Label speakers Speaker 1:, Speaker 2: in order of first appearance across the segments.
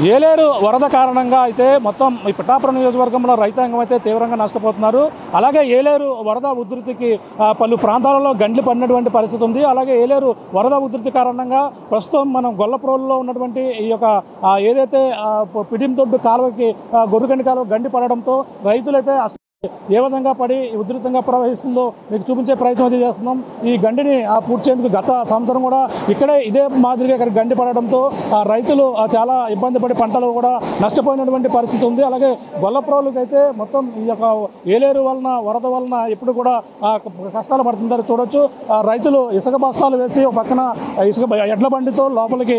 Speaker 1: ఏలేరు వరద కారణంగా అయితే మొత్తం ఈ పిఠాపురం నియోజకవర్గంలో రైతాంగం అయితే తీవ్రంగా నష్టపోతున్నారు. అలాగే ఏలేరు వరద ఉధృతికి పలు ప్రాంతాలలో గండ్లు పడినటువంటి పరిస్థితి ఉంది. అలాగే ఏలేరు వరద ఉధృతి కారణంగా ప్రస్తుతం మనం గొల్లప్రోలులో ఉన్నటువంటి ఈ యొక్క ఏదైతే పిడింతొడ్డు కాలువకి గొర్రుగండి కాలువ గండి పడడంతో రైతులైతే ఏ విధంగా పడి ఉధృతంగా ప్రవహిస్తుందో మీకు చూపించే ప్రయత్నం అయితే చేస్తున్నాం. ఈ గండిని పూడ్చేందుకు గత సంవత్సరం కూడా ఇక్కడే ఇదే మాదిరిగా ఇక్కడ గండి పడడంతో రైతులు చాలా ఇబ్బంది పడి పంటలు కూడా నష్టపోయినటువంటి పరిస్థితి ఉంది. అలాగే గొల్లప్రోలుకి అయితే మొత్తం ఈ యొక్క ఏలేరు వలన వరద వలన ఎప్పుడు కూడా కష్టాలు పడుతుంటారు చూడొచ్చు. రైతులు ఇసుక బస్తాలు వేసి ఒక పక్కన ఇసుక ఎడ్ల బండితో లోపలికి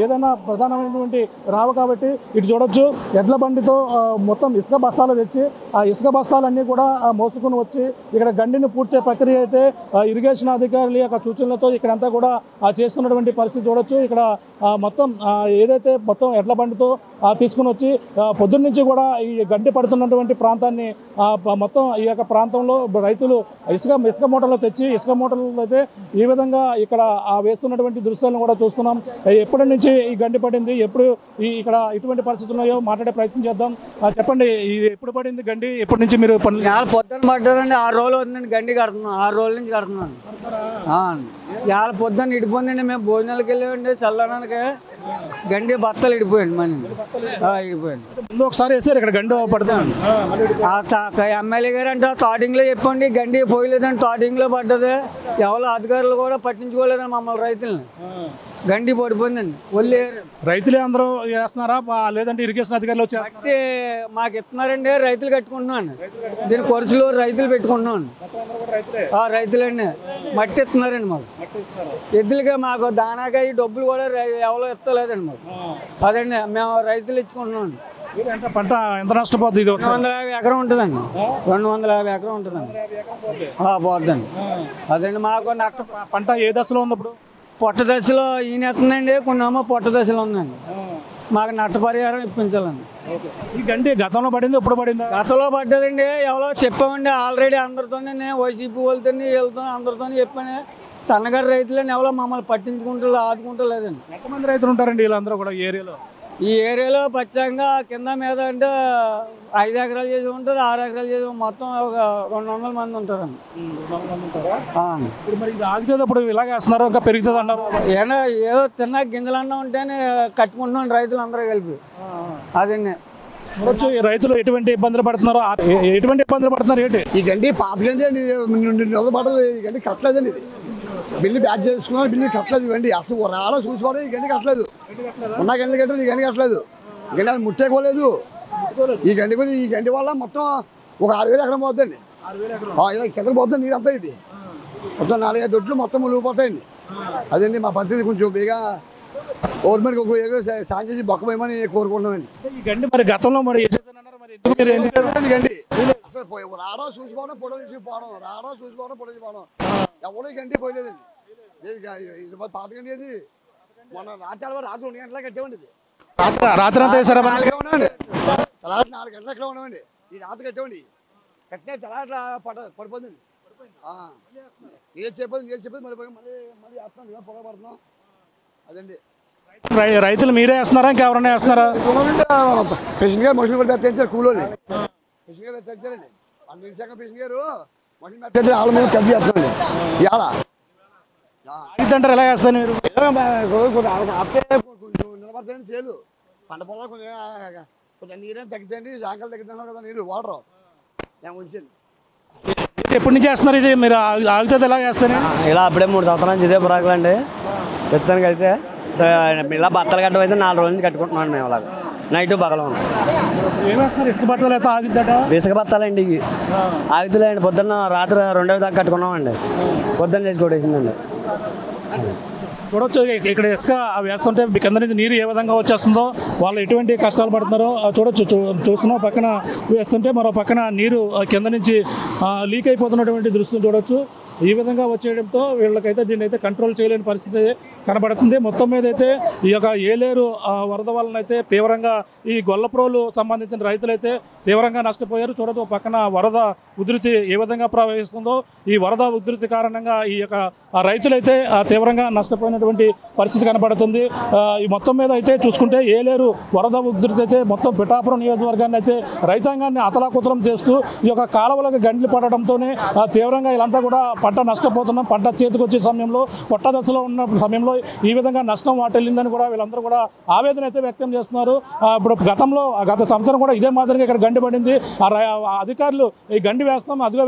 Speaker 1: ఏదైనా ప్రధానమైనటువంటి రావు కాబట్టి ఇటు చూడొచ్చు ఎడ్ల బండితో మొత్తం ఇసుక బస్తాలు తెచ్చి ఆ ఇసుక బస్తాలన్నీ కూడా మోసుకుని వచ్చి ఇక్కడ గండిని పూడ్చే ప్రక్రియ అయితే ఇరిగేషన్ అధికారుల యొక్క సూచనలతో ఇక్కడంతా కూడా చేస్తున్నటువంటి పరిస్థితి చూడొచ్చు. ఇక్కడ మొత్తం ఏదైతే మొత్తం ఎడ్ల బండితో తీసుకుని వచ్చి పొద్దున్న నుంచి కూడా ఈ గండి పడుతున్నటువంటి ప్రాంతాన్ని మొత్తం ఈ యొక్క ప్రాంతంలో రైతులు ఇసుక మూటలు తెచ్చి ఇసుక మూటలు అయితే ఈ విధంగా ఇక్కడ వేస్తున్నటువంటి దృశ్యాలను కూడా చూస్తున్నాం. ఎప్పటి నుంచి ఈ గండి పడింది, ఎప్పుడు ఇక్కడ ఇటువంటి పరిస్థితులు ఉన్నాయో మాట్లాడే ప్రయత్నం చేద్దాం. చెప్పండి, ఇది ఎప్పుడు పడింది గండి, ఎప్పటి నుంచి మీరు పనులు?
Speaker 2: పొద్దున్న పడ్డారండి, 6 రోజులు అవుతుందండి గండి కడుతున్నాను. 6 రోజుల నుంచి కడుతున్నాను. ఇవాళ పొద్దున్న ఇడిపోయిందండి. మేము భోజనాలకు వెళ్ళామండి చల్లడానికి, గండి బత్తలు ఇడిపోయండి. మళ్ళీ ఇడిపోయింది.
Speaker 1: ముందు ఒకసారి వేసారు ఇక్కడ గండి పడుతుంది.
Speaker 2: ఎమ్మెల్యే గారు అంటే స్టార్టింగ్లో చెప్పండి గండి పోయలేదండి, స్టార్టింగ్లో పడ్డది. ఎవరో అధికారులు కూడా పట్టించుకోలేదండి మమ్మల్ని రైతులని. గండి పడిపోయిందండి. ఒళ్ళు
Speaker 1: రైతులే అందరూ వేస్తున్నారా లేదంటే ఇరిగేషన్ అధికారులు వచ్చి
Speaker 2: మట్టి మాకు ఇస్తున్నారండి, రైతులు కట్టుకుంటున్నాం. దీని ఖర్చులు రైతులు పెట్టుకుంటున్నాం. రైతులండి మట్టి ఇస్తున్నారండి మాకు. ఎద్దులుగా మాకు దానాగా ఈ డబ్బులు కూడా ఎవరో ఇస్తలేదండి మాకు. అదండి మేము రైతులు ఇచ్చుకుంటున్నాం.
Speaker 1: పంట ఎంత నష్టపోతుంది?
Speaker 2: 250 ఎకరం ఉంటుందండి. 250 ఎకరం ఉంటుందండి. పోద్దండి. అదండి మాకు నష్ట.
Speaker 1: పంట ఏ దశలో ఉంది ఇప్పుడు?
Speaker 2: పొట్ట దశలో ఈయన ఎత్తుందండి, కొన్నేమో పొట్ట దశలో ఉందండి. మాకు నష్టపరిహారం ఇప్పించాలండి.
Speaker 1: ఈ గండి గతంలో పడింది, ఎప్పుడు పడింది?
Speaker 2: గతంలో పడ్డదండి. ఎవరో చెప్పామండి ఆల్రెడీ అందరితోనే. నేను వైసీపీ వెళ్తాను అందరితో చెప్పాను. సన్నగారు రైతులని ఎవరో మమ్మల్ని పట్టించుకుంటూ ఆదుకుంటూ లేదండి.
Speaker 1: ఎంతమంది రైతులు ఉంటారండి వీళ్ళందరూ కూడా ఏరియాలో?
Speaker 2: ఈ ఏరియాలో పచ్చంగా కింద మీద అంటే 5 ఎకరాలు చేసి ఉంటుంది, 6 ఎకరాలు చేసి మొత్తం ఒక 200 మంది ఉంటారండి.
Speaker 1: ఇప్పుడు మరి ఇది ఆగితేటప్పుడు ఇలాగే వేస్తున్నారు, ఇంకా పెరుగుతుంది అన్నారు.
Speaker 2: ఏదో తిన్నా గింజలన్నా ఉంటేనే కట్టుకుంటున్నాం రైతులు అందరూ కలిపి. అదండి
Speaker 1: రైతులు ఎటువంటి ఇబ్బందులు పడుతున్నారు, ఎటువంటి ఇబ్బందులు పడుతున్నారు ఏంటి?
Speaker 3: ఈ గండి పాత గండి పడదు. ఈ గండి కట్టలేదండి. ఇది బిల్లు బ్యాచ్ చేసుకున్నాను, బిల్లు కట్టలేదు. ఇవ్వండి అసలు రావడం చూసుకోవడం. ఈ గండి కట్టలేదు. ఉన్న గంటలు కట్టలేదు, ఈ గండి కట్టలేదు. ఈ గండి ముట్టేకోలేదు. ఈ గండి వల్ల మొత్తం ఒక 6,000 ఎకరం పోతుందండి. కింద పోతుంది నీరు అంతా. ఇది మొత్తం 4-5 దొడ్లు మొత్తం మునిగిపోతాయండి. అదండి మా పరిస్థితి. కొంచెం బేగా గవర్నమెంట్ ఒక సాయం చేసి బొక్కమేమని కోరుకుంటున్నామండి.
Speaker 1: ఈ గండి మరి గతంలో మరి
Speaker 3: గండి అసలు రావడం చూసుకోవడం, పొడవు తీసుకుపోవడం, రావడం చూసుకోవడం, పొడవు పోవడం. ఎవరు గండి పోయలేదండి. ఇది పాత గండి. అది మొన్న రాత్రి 2 గంటల కట్టేవండి. ఇది
Speaker 1: రాత్రి అంతా వేసారా?
Speaker 3: ఉన్నామండి. తెల్లారి 4 గంటల ఎక్కడ ఉన్నామండి. ఈ రాత్రి కట్టేవండి. కట్టిన తెల్లారి పడిపోతుంది. చెప్పేది మళ్ళీ వేస్తున్నాం, పొగ పడుతున్నాం. అదండి.
Speaker 1: రైతులు మీరే వేస్తున్నారా, ఇంకెవరన్నా వేస్తున్నారా?
Speaker 3: పేషెంట్ గారు మనుషులు కూడా తెచ్చారు. కూలోని పేషెంట్ గారు తెచ్చారండి. పేషెంట్ గారు మనుషులు తెచ్చారు. వాళ్ళ మీద కబ్జీ చేస్తారండి. ఇవాళ
Speaker 1: అంటారు ఎలా వేస్తాను మీరు?
Speaker 3: నిలబడతాయండి చేలు. పంట పొలాలు కొంచెం నీరేం తగ్గుతాయండి. జాంకాలు తగ్గుతున్నారు కదా నీరు, వాటర్ నేను ఉంచండి.
Speaker 1: ఎప్పటి నుంచి వేస్తున్నారు ఇది? మీరు ఆగుతుంది ఎలా వేస్తాను?
Speaker 4: ఇలా అప్పుడే 3 సంవత్సరాల నుంచి ఇదే పురాకులండి. ప్రస్తుతానికి అయితే ఇలా బత్తలు కట్టడం అయితే 4 రోజుల నుంచి కట్టుకుంటున్నాను మేము. అలాగా నైట్ పగలం
Speaker 1: ఏమేస్తున్నారు? ఇసుక బట్టలు అయితే ఆగుద్దట.
Speaker 4: ఇసుక బత్తాలండి ఇవి ఆగుతులేండి. పొద్దున్న రాత్రి 2వ దాకా కట్టుకున్నామండి. పొద్దున్న చేసి కొట్టేసిందండి.
Speaker 1: చూడొచ్చు ఇక్కడ ఇసుక వేస్తుంటే కింద నుంచి నీరు ఏ విధంగా వచ్చేస్తుందో, వాళ్ళు ఎటువంటి కష్టాలు పడుతున్నారో చూడొచ్చు. చూస్తున్నాం పక్కన వేస్తుంటే మరో పక్కన నీరు కింద నుంచి లీక్ అయిపోతున్నటువంటి దృశ్యం చూడొచ్చు. ఈ విధంగా వచ్చేయడంతో వీళ్ళకైతే దీన్ని అయితే కంట్రోల్ చేయలేని పరిస్థితి కనబడుతుంది. మొత్తం మీద అయితే ఈ యొక్క ఏలేరు వరద వలన అయితే తీవ్రంగా ఈ గొల్లప్రోలు సంబంధించిన రైతులైతే తీవ్రంగా నష్టపోయారు. చూడదు పక్కన వరద ఉధృతి ఏ విధంగా ప్రవహిస్తుందో, ఈ వరద ఉధృతి కారణంగా ఈ యొక్క రైతులైతే తీవ్రంగా నష్టపోయినటువంటి పరిస్థితి కనబడుతుంది. ఈ మొత్తం మీద అయితే చూసుకుంటే ఏలేరు వరద ఉధృతి అయితే మొత్తం పిఠాపురం నియోజకవర్గాన్ని అయితే రైతాంగాన్ని అతలాకుతలం చేస్తూ ఈ యొక్క కాలువలకు గండ్లు పడడంతోనే తీవ్రంగా వీళ్ళంతా కూడా పంట నష్టపోతున్నాం, పంట చేతికొచ్చే సమయంలో పొట్ట దశలో ఉన్న సమయంలో ఈ విధంగా నష్టం వాటిల్లిందని కూడా వీళ్ళందరూ కూడా ఆవేదన అయితే వ్యక్తం చేస్తున్నారు. ఇప్పుడు గత సంవత్సరం కూడా ఇదే మాదిరిగా ఇక్కడ గండి పడింది. అధికారులు ఈ గండి వేస్తాం, ఇదిగో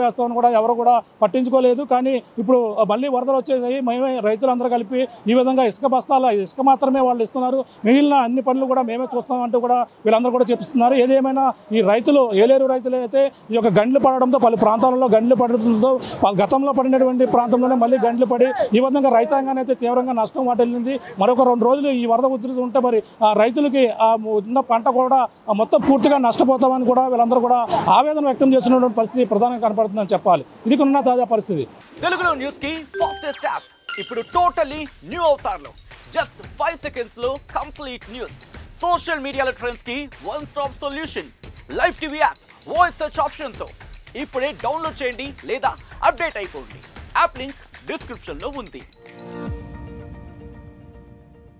Speaker 1: వేస్తాం అని కూడా ఎవరు కూడా పట్టించుకోలేదు. కానీ ఇప్పుడు మళ్ళీ వరదలు వచ్చేసాయి, మేమే రైతులందరూ కలిపి ఈ విధంగా ఇసుక మాత్రమే వాళ్ళు ఇస్తున్నారు, మిగిలిన అన్ని పనులు కూడా మేమే చూస్తామంటూ కూడా వీళ్ళందరూ కూడా చెప్తున్నారు. ఏదేమైనా ఈ ఏలేరు రైతులు అయితే ఈ యొక్క గండ్లు పడడంతో పలు ప్రాంతాలలో గండ్లు పడడంతో గతంలో పడినటువంటి ప్రాంతంలోనే మళ్ళీ గండ్లు పడి ఈ విధంగా రైతాంగాన్ని అయితే తీవ్రంగా నష్టం వాటిల్లింది. మరొక 2 రోజులు ఈ వరద ఉధృతి ఉంటే మరి రైతులకి ఉన్న పంట కూడా మొత్తం పూర్తిగా నష్టపోతామని కూడా వీళ్ళందరూ కూడా ఆవేదన వ్యక్తం చేస్తున్నటువంటి పరిస్థితి ప్రధానంగా కనపడుతుందని చెప్పాలి. ఇది కొన్న తాజా పరిస్థితి.
Speaker 5: తెలుగులో న్యూస్ కి ఫాస్టెస్ట్ యాప్ ఇప్పుడు టోటల్లీ న్యూ అవతార్లో జస్ట్ 5 seconds లో కంప్లీట్ న్యూస్. సోషల్ మీడియాలో ట్రెండ్స్ కి one stop solution. Live TV app voice search option తో ఇప్పుడే డౌన్లోడ్ చేయండి లేదా అప్డేట్ అయిపోండి. యాప్ లింక్ డిస్క్రిప్షన్ లో ఉంది.